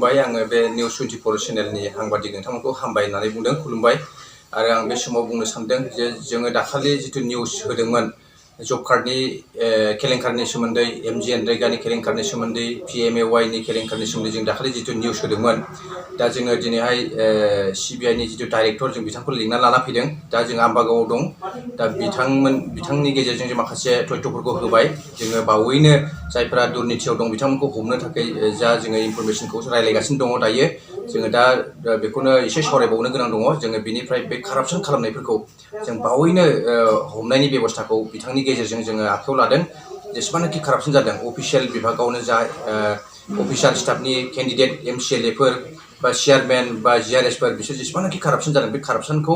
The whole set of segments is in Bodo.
खुलुमबाय आङो बे निउस 24 चेनेलनि हांबादिक नोंथांमोनखौ हामबाय होननानै बुंदों खुलुमबाय आरो आं बे समाव बुंनो सानदों जे जोङो दाखालि जितु निउस होदोंमोन जब कार्डनि केलेंकारनि सोमोन्दै एमजिएनरेगानि केलेंकारनि सोमोन्दै पिएमएवाइनि केलेंकारनि सोमोन्दै जों दाखालि जितु निउस होदोंमोन दा जोङो दिनैहाय सिबिआइनि जितु डाइरेक्टर जों बिथांखौ लिंना लाना फैदों दा जों आम्बागावआव दं दा बिथांनि गेजेरजों जों माखासे तथ्यफोरखौ होबाय जोङो बावैनो जायफोरा दुर्निथियाव दं बिथांमोनखौ हमनो थाखाय जा जोङो इनफरमेशनखौ रायलायगासिनो दङ दायो जोङो दा बेखौनो एसे सावरायबावनो गोनां दङ जोङो बिनिफ्राय बे कारापसन खालामनायफोरखौ जों बावैनो हमनायनि बेबस्थाखौ बिथांनि गेजेरजों जोङो आखायाव लादों जेसेबांनाखि कारापसन जादों अफिसियेल बिभागावनो जा अफिसार स्टाफनि केन्डिडेट एमसिएलएफोर बा चेयारमेन बा जिआरएसफोर बिसोर जेसेबांनाखि कारापसन जादों बे कारापसनखौ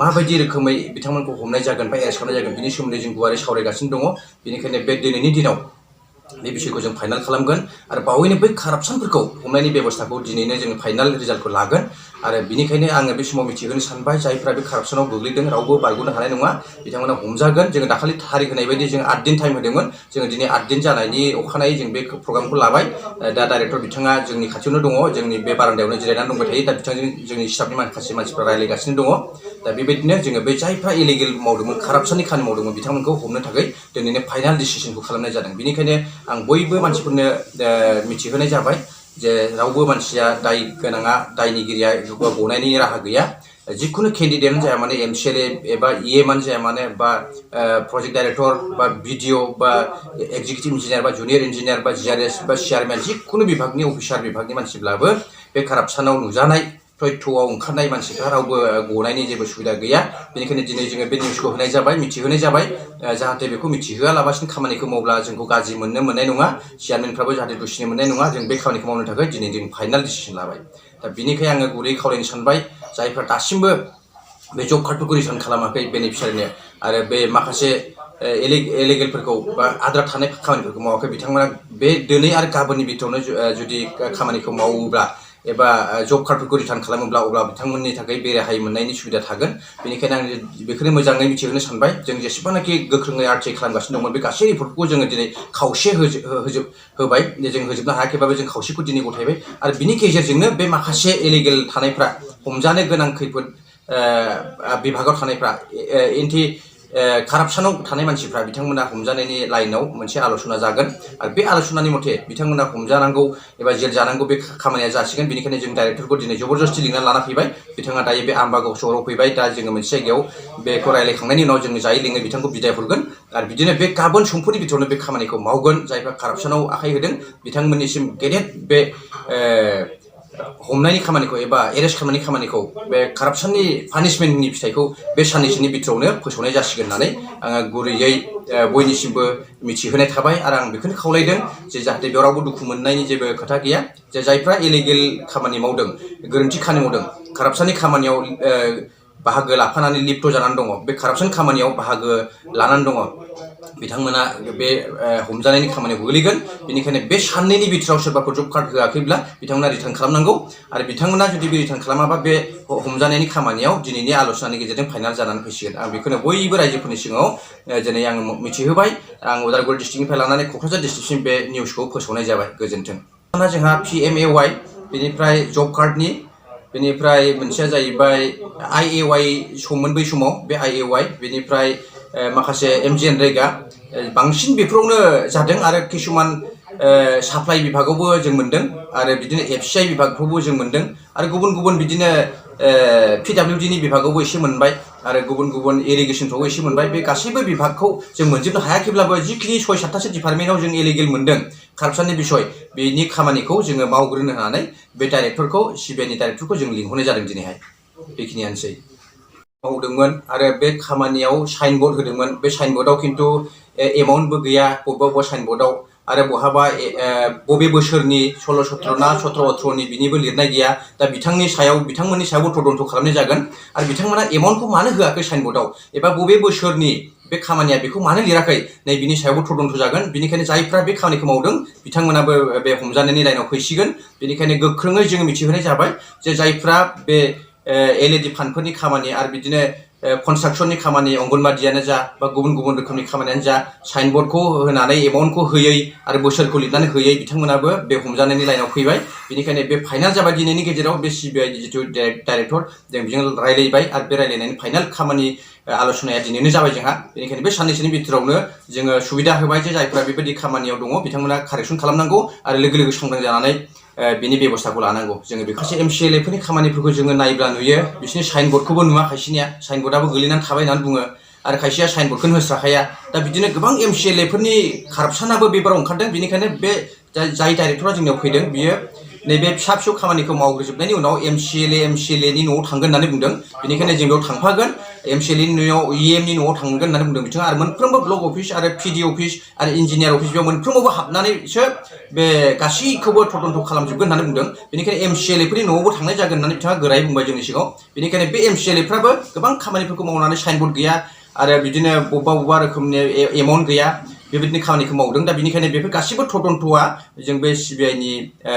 माबायदि रोखोमै बिथांमोनखौ हमनाय जागोन बा एरेस्ट खालामनाय जागोन बिनि सोमोन्दै जों गुवारै सावरायगासिनो दङ बेनिखायनो बे दिनैनि दिनाव बे बिषयखौ जों फाइनाल खालामगोन आरो बावैनो बै कारापसनफोरखौ हमनायनि बेबस्थाखौ दिनैनो जों फाइनाल रिजाल्टखौ लागोन आरो बिनिखायनो आङो बे समाव मिथिहोनो सानबाय जायफ्रा बे कारापसनाव गोग्लैदों रावबो बारग'नो हानाय नङा बिथांमोना हमजागोन जोङो दाखालि थारिख होनाय बायदि जों 8 दिन टाइम होदोंमोन जोङो दिनै 8 दिन जानायनि अखानायै जों बे प्रग्रामखौ लाबाय दा डाइरेक्टर बिथाङा जोंनि खाथियावनो दङ जोंनि बे बारान्दायावनो जिरायनानै दंबाय थायो दा बिथांजों जोंनि स्टाफनि माखासे मानसिफ्रा रायलायगासिनो दङ दा बेबायदिनो जोङो बे जायफ्रा इलिगेल मावदोंमोन कारापसननि खामानि मावदोंमोन बिथांमोनखौ हमनो थाखाय दिनैनो फाइनाल डिसिसनखौ खालामनाय जादों बेनिखायनो आं बयबो मानसिफोरनो मिथिहोनाय जाबाय जे रावबो मानसिया दाय गोनाङा दायनिगिरिया गनायनि राहा गैया जिखुनु केन्डिडेटआनो जाया माने एमसिएलए एबा इएमआनो जाया माने बा प्रजेक्ट डाइरेक्टर बा बिडिअ बा एक्जिकिउटिभ इन्जिनियार बा जुनियर इन्जिनियार बा जिआरएस बा चेयारमेन जिखुनु बिभागनि अफिसार बिभागनि मानसिब्लाबो बे कारापसनाव नुजानाय तथ्यआव ओंखारनाय मानसिफ्रा रावबो गनायनि जेबो सुबिदा गैया बेनिखायनो दिनै जोङो बे निउसखौ होनाय जाबाय मिथिहोनाय जाबाय जाहाथे बेखौ मिथिहोआलाबासिनो खामानिखौ मावब्ला जोंखौ गाज्रि मोननाय नङा चेयारमेनफ्राबो जाहाथे दुसिनो मोननाय नङा जों बे खामानिखौ मावनो थाखाय दिनै जों फाइनाल डिसिसन लाबाय दा बिनिखाय आङो गुरै खावलायनो सानबाय जायफ्रा दासिमबो बे जब कार्डफोरखौ रिटार्न खालामाखै बेनिफिसियारिनो आरो बे माखासे इलिगेलफोरखौ बा आद्रा थानाय खामानिफोरखौ मावाखै बिथांमोना बे दिनै आरो गाबोननि बिथोरावनो जुदि खामानिखौ मावोब्ला एबा जब कार्डफोरखौ रिटार्न खालामोब्ला अब्ला बिथांमोननि थाखाय बे रेहाय मोननायनि सुबिदा थागोन बेनिखायनो आं बेखौनो मोजाङै मिथिहोनो सानबाय जों जेसेबांनाखि गोख्रोङै आरटिआइ खालामगासिनो दंमोन बे गासै रिपर्टखौ जोङो दिनै खावसे होबाय जों होजोबनो हायाखैबाबो जों खावसेखौ दिनै गथायबाय आरो बिनि गेजेरजोंनो बे माखासे इलिगेल थानायफ्रा हमजानो गोनां खैफोद बिभागाव थानायफ्रा एन्टि कारापसनाव थानाय मानसिफ्रा बिथांमोना हमजानायनि लाइनाव मोनसे आल'सना जागोन आरो बे आल'सनानि मथे बिथांमोना हमजानांगौ एबा जेल जानांगौ बे खामानिया जासिगोन बेनिखायनो जों डाइरेक्टरखौ दिनै जबरदस्ति लिंना लाना फैबाय बिथाङा दायो बे आम्बागाव सहराव फैबाय दा जोङो मोनसे जायगायाव बेखौ रायलायखांनायनि उनाव जोङो जायै लोङै बिथांखौ बिदाय हरगोन आरो बिदिनो बे गाबोन समफोरनि बिथोरावनो बे खामानिखौ मावगोन जायफ्रा कारापसनाव आखाइ होदों बिथांमोननिसिम गेदेर बे हमनायनि खामानिखौ एबा एरेस्ट खालामनायनि खामानिखौ बे कारापसननि पानिशमेन्टनि फिथाइखौ बे साननैसोनि बिथोरावनो फोसावनाय जासिगोन होननानै आङो गुरैयै बयनिसिमबो मिथिहोनाय थाबाय आरो आं बेखौनो खावलायदों जे जाहाथे बेयाव रावबो दुखु मोननायनि जेबो खोथा गैया जे जायफ्रा इलिगेल खामानि मावदों गोरोन्थि खामानि मावदों कारापसननि खामानियाव बाहागो लाफानानै लिप्त जानानै दङ बे कारापसन खामानियाव बाहागो लानानै दङ बिथांमोना बे हमजानायनि खामानियाव गोग्लैगोन बेनिखायनो बे साननैनि बिथोराव सोरबाफोर जब कार्ड होआखैब्ला बिथांमोना रिटार्न खालामनांगौ आरो बिथांमोना जुदि बे रिटार्न खालामाबा बे हमजानायनि खामानियाव दिनैनि आल'सनानि गेजेरजों फाइनाल जानानै फैसिगोन आं बेखौनो बयबो रायजोफोरनि सिगाङाव दिनै आं मिथिहोबाय आं उदालगुरि डिस्ट्रिक्टनिफ्राय लानानै क'क्राझार डिस्ट्रिक्टसिम बे निउसखौ फोसावनाय जाबाय गोजोन्थों जोंहा पिएमएवाइ बेनिफ्राय जब कार्डनि बेनिफ्राय मोनसेया जाहैबाय आइएवाइ सममोन बै समाव बे आइएवाइ बेनिफ्राय माखासे एमजिएनरेगा बांसिन बेफोरावनो जादों आरो किसुमान साप्लाइ बिभागावबो जों मोन्दों आरो बिदिनो एफसिआइ बिभागफ्रावबो जों मोन्दों आरो गुबुन बिदिनो पिडाब्लिउडिनि बिभागावबो एसे मोनबाय आरो गुबुन इरिगेसनफ्रावबो एसे मोनबाय बे गासैबो बिभागखौ जों मोनजोबनो हायाखैब्लाबो जिखिनि 6-7थासो डिपार्टमेन्टआव जों इलिगेल मोन्दों कारापसननि बिसय बेनि खामानिखौ जोङो मावग्रोनो होनानै बे डाइरेक्टरखौ सिबिआइनि डाइरेक्टरखौ जों लिंहरनाय जादों दिनैहाय बेखिनियानोसै मावदोंमोन आरो बे खामानियाव साइन बर्ड होदोंमोन बे साइन बर्डआव खिन्थु एमाउन्टबो गैया बबेबा साइन बर्डआव आरो बहाबा बबे बोसोरनि 16-17 ना 17-18नि बिनिबो लिरनाय गैया दा बिथांमोननि सायावबो तदन्त खालामनाय जागोन आरो बिथांमोना एमाउन्टखौ मानो होआखै साइन बर्डआव एबा बबे बोसोरनि बे खामानिया बेखौ मानो लिराखै नै बिनि सायावबो तदन्त जागोन बेनिखायनो जायफ्रा बे खामानिखौ मावदों बिथांमोनाबो बे हमजानायनि लाइनाव फैसिगोन बेनिखायनो गोख्रोङै जोङो मिथिहोनाय जाबाय जे जायफ्रा बे एलइडि फान्डफोरनि खामानि आरो बिदिनो कनस्ट्राक्शननि खामानि अंगनबादियानो जा बा गुबुन गुबुन रोखोमनि खामानियानो जा साइनबोर्डखौ होनानै एमाउन्टखौ होयै आरो बोसोरखौ लिरनानै होयै बिथांमोनाबो बे हमजानायनि लाइनाव फैबाय बेनिखायनो बे फाइनाल जाबाय दिनैनि गेजेराव बे सिबिआइ जिथु डाइरेक्टर जों बेजों रायलायबाय आरो बे रायलायनायनि फाइनाल खामानि आलोचनाया दिनैनो जाबाय जोंहा बेनिखायनो बे साननैसोनि बिथोरावनो जोङो सुबिदा होबाय जे जायफोरा बेबायदि खामानियाव दङ बिथांमोना कारेक्सन खालामनांगौ आरो लोगो लोगो सांग्रां जानानै बिनि बेबस्थाखौ लानांगौ जोङो बेखायसे एमसिएलए फोरनि खामानिफोरखौ जोङो नायब्ला नुयो बिसोरनि साइनबोर्डखौबो नुवा खायसेनिया साइनबोर्डआबो गोलैनानै थाबाय होननानै बुङो आरो खायसेया साइनबोर्डखौनो होस्राखाया दा बिदिनो गोबां एमसिएलए फोरनि कारापसनाबो बेबाराव ओंखारदों बेनिखायनो बे जाय डाइरेक्टरा जोंनियाव फैदों बियो नैबे फिसा फिसौ खामानिखौ मावग्रोजोबनायनि उनाव एमसिएलएनि न'आव थांगोन होननानै बुंदों बेनिखायनो जों बेयाव थांफागोन एमसिएलएनि न'आव इएमनि न'आव थांगोन होननानै बुंदों बिथाङा आरो मोनफ्रोमबो ब्लक अफिस आरो पिडि अफिस आरो इन्जिनियार अफिस बेयाव मोनफ्रोमावबो हाबनानैसो बे गासैखौबो तदन्त खालामजोबगोन होननानै बुंदों बेनिखायनो एमसिएलए फोरनि न'आवबो थांनाय जागोन होननानै बिथाङा गोरायै बुंबाय जोंनि सिगाङाव बेनिखायनो बे एमसिएलए फ्राबो गोबां खामानिफोरखौ मावनानै साइनबोर्ड गैया आरो बिदिनो बबेबा रोखोमनि एमाउन्ट गैया बेबायदिनो खामानिखौ मावदों दा बेनिखायनो बेफोर गासैबो तदन्तआ जों बे सिबिआइनि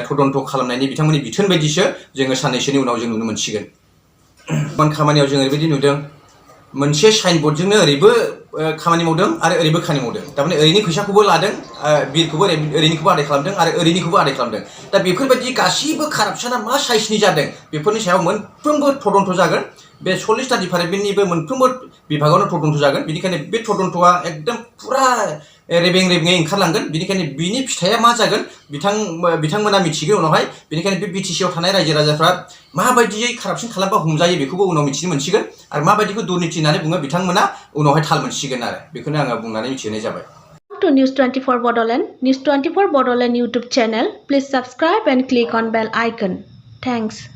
तदन्त खालामनायनि बिथांमोननि बिथोन बायदिसो जोङो साननैसोनि उनाव जों नुनो मोनसिगोन खामानियाव जों ओरैबायदि नुदों मोनसे साइनबोर्डजोंनो ओरैबो खामानि मावदों आरो ओरैबो खामानि मावदों थारमाने ओरैनि फैसाखौबो लादों बिलखौबो ओरैनिखौबो आदाय खालामदों आरो ओरैनिखौबो आदाय खालामदों दा बेफोरबायदि गासैबो कारापसना मा साइजनि जादों बेफोरनि सायाव मोनफ्रोमबो तदन्त जागोन बे 40टा डिपार्टमेन्टनिबो मोनफ्रोमबो बिभागावनो तदन्त जागोन बेनिखायनो बे तदन्तआ एकदम पुरा रेबें रेबेङै ओंखारलांगोन बेनिखायनो बिनि फिथाइया मा जागोन बिथांमोना मिथिगोन उनावहाय बेनिखायनो बे बिटिसिआव थानाय रायजो राजाफ्रा माबायदियै कारापसन खालामबा हमजायो बेखौबो उनाव मिथिनो मोनसिगोन आरो माबायदिखौ दुर्निति होननानै बुङो बिथांमोना उनावहाय थाल मोनसिगोन आरो बेखौनो आङो बुंनानै मिथिहोनाय जाबाय To News 24 Bodoland, News 24 Bodoland YouTube channel, please subscribe and click on bell icon. Thanks.